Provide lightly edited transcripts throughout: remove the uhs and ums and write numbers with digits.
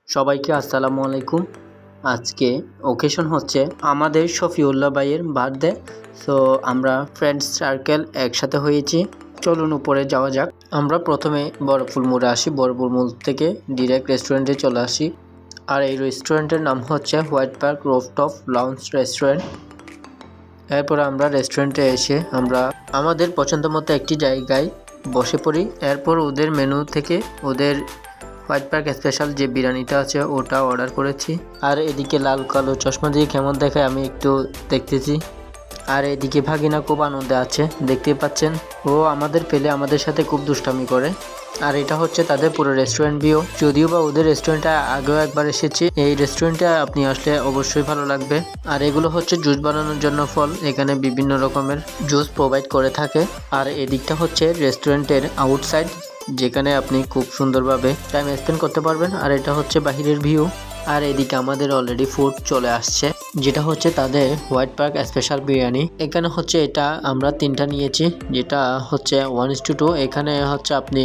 সবাইকে আসসালামু আলাইকুম। আজকে ওকেশন হচ্ছে আমাদের শফিউল্লাহ ভাইয়ের বার্থডে। সো আমরা ফ্রেন্ডস সার্কেল একসাথে হয়েছি। চলুন উপরে যাওয়া যাক। আমরা প্রথমে বড়ফুল মোড়ে আসি, বড়ফুল মোড় থেকে ডিরেক্ট রেস্টুরেন্টে চলে আসি। আর এই রেস্টুরেন্টের নাম হচ্ছে white park rooftop lounge restaurant. এরপর আমরা রেস্টুরেন্টে এসে আমরা আমাদের পছন্দ মতো একটি জায়গায় বসে পড়ি। এরপর ওদের মেনু থেকে ওদের হোয়াইট পার্ক স্পেশাল যে বিরিয়ানিটা আছে ওটা অর্ডার করেছি। আর এদিকে লাল কালো চশমা দিয়ে কেমন দেখায় আমি একটু দেখতেছি। আর এদিকে ভাগিনা খুব আনন্দে আছে, দেখতে পাচ্ছেন। ও আমাদের পেলে আমাদের সাথে খুব দুষ্টামি করে। আর এটা হচ্ছে তাদের পুরো রেস্টুরেন্ট ভিউ। যদিও বা ওদের রেস্টুরেন্টে আগেও একবার এসেছি, এই রেস্টুরেন্টে আপনি আসলে অবশ্যই ভালো লাগবে। আর এগুলো হচ্ছে জুস বানানোর জন্য ফল, এখানে বিভিন্ন রকমের জুস প্রোভাইড করে থাকে। আর এদিকটা হচ্ছে রেস্টুরেন্টের আউটসাইড, যেখানে আপনি খুব সুন্দরভাবে টাইম স্পেন্ড করতে পারবেন। আর এটা হচ্ছে বাহিরের ভিউ। আর এদিকে আমাদের অলরেডি ফুড চলে আসছে, যেটা হচ্ছে তাদের হোয়াইট পার্ক স্পেশাল বিরিয়ানি। এখানে হচ্ছে এটা আমরা 3টা নিয়েছি, যেটা হচ্ছে 1:2। এখানে হচ্ছে আপনি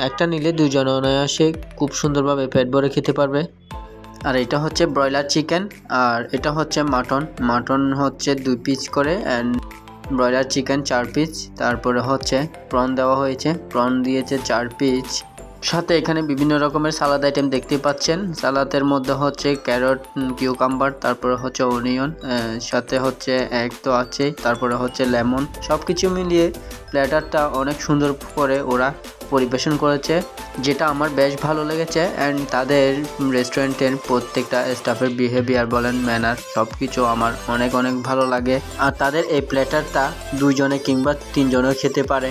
একটা নিলে 2 জন অনায়াসে খুব সুন্দরভাবে পেট ভরে খেতে পারবে। আর এটা হচ্ছে ব্রয়লার চিকেন, আর এটা হচ্ছে মাটন হচ্ছে 2 পিস করে, অ্যান্ড ব্রয়লার চিকেন 4 পিস। তারপরে হচ্ছে প্রন দেওয়া হয়েছে, প্রন দিয়েছে 4 পিস। সাথে এখানে বিভিন্ন রকমের সালাদ আইটেম দেখতে পাচ্ছেন। সালাদের মধ্যে হচ্ছে ক্যারট, কিউকাম্বার, তারপরে হচ্ছে অনিয়ন, সাথে হচ্ছে এগ তো আছেই, তারপরে হচ্ছে লেমন। সব কিছু মিলিয়ে প্ল্যাটারটা অনেক সুন্দর করে ওরা পরিবেশন করেছে, যেটা আমার বেশ ভালো লেগেছে। অ্যান্ড তাদের রেস্টুরেন্টের প্রত্যেকটা স্টাফের বিহেভিয়ার বলেন, ম্যানার, সব কিছু আমার অনেক ভালো লাগে। আর তাদের এই প্ল্যাটারটা 2 জনে কিংবা 3 জনেও খেতে পারে,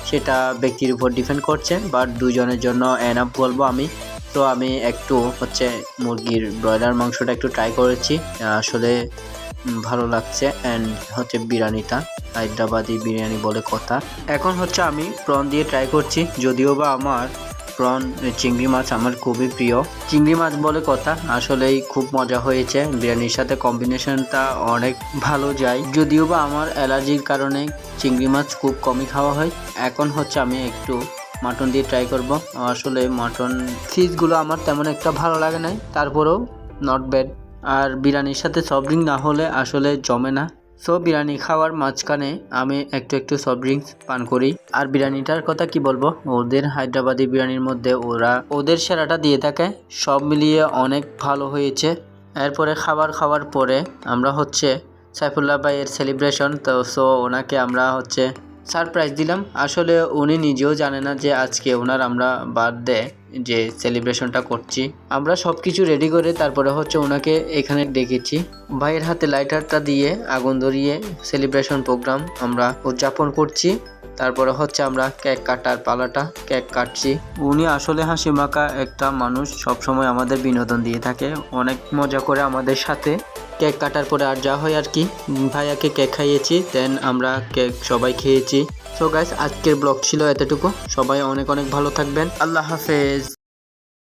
সেটা ব্যক্তির উপর ডিপেন্ড করছে। বাট 2 জনের জন্য এনাফ বলবো আমি। তো আমি একটু হচ্ছে মুরগির ব্রয়লার মাংসটা একটু ট্রাই করেছি, আসলে ভালো লাগছে। অ্যান্ড হচ্ছে বিরিয়ানিটা হায়দ্রাবাদি বিরিয়ানি বলে কথা। এখন হচ্ছে আমি প্রন দিয়ে ট্রাই করছি, যদিও বা আমার প্রন চিংড়ি মাছ আমার খুবই প্রিয়। চিংড়ি মাছ বলে কথা, আসলেই খুব মজা হয়েছে। বিরিয়ানির সাথে কম্বিনেশনটা অনেক ভালো যায়, যদিও বা আমার অ্যালার্জির কারণে চিংড়ি মাছ খুব কমই খাওয়া হয়। এখন হচ্ছে আমি একটু মাটন দিয়ে ট্রাই করব। আসলে মাটন ফিসগুলো আমার তেমন একটা ভালো লাগে নাই, তারপরেও নট ব্যাড। আর বিরিয়ানির সাথে সফট ড্রিঙ্ক না হলে আসলে জমে না। সো বিরিয়ানি খাওয়ার মাঝখানে আমি একটু সফট ড্রিঙ্কস পান করি। আর বিরিয়ানিটার কথা কি বলবো, ওদের হায়দ্রাবাদি বিরিয়ানির মধ্যে ওরা ওদের সেরাটা দিয়ে থাকে। সব মিলিয়ে অনেক ভালো হয়েছে। এরপরে খাওয়ার পরে আমরা হচ্ছে সাইফুল্লাহ ভাইয়ের সেলিব্রেশন, তো সো ওনাকে আমরা হচ্ছে সারপ্রাইজ দিলাম। আসলে উনি নিজেও জানে না যে আজকে ওনার আমরা বার্থডে যে সেলিব্রেশনটা করছি। আমরা সব কিছু রেডি করে তারপরে হচ্ছে ওনাকে এখানে ডেকেছি। ভাইয়ের হাতে লাইটারটা দিয়ে আগুন ধরিয়ে সেলিব্রেশন প্রোগ্রাম আমরা উদযাপন করছি। তারপরে হচ্ছে আমরা কেক কাটার পালাটা, কেক কাটছি। উনি আসলে হাসি মাখা একটা মানুষ, সবসময় আমাদের বিনোদন দিয়ে থাকে, অনেক মজা করে আমাদের সাথে। কেক কাটার পরে আর যা হয় আর কি, ভাইয়াকে কেক খাইয়েছি, দেন আমরা কেক সবাই খেয়েছি। সো গাইস, আজকের ব্লগ ছিল এতটুকু। সবাই অনেক ভালো থাকবেন। আল্লাহ হাফেজ।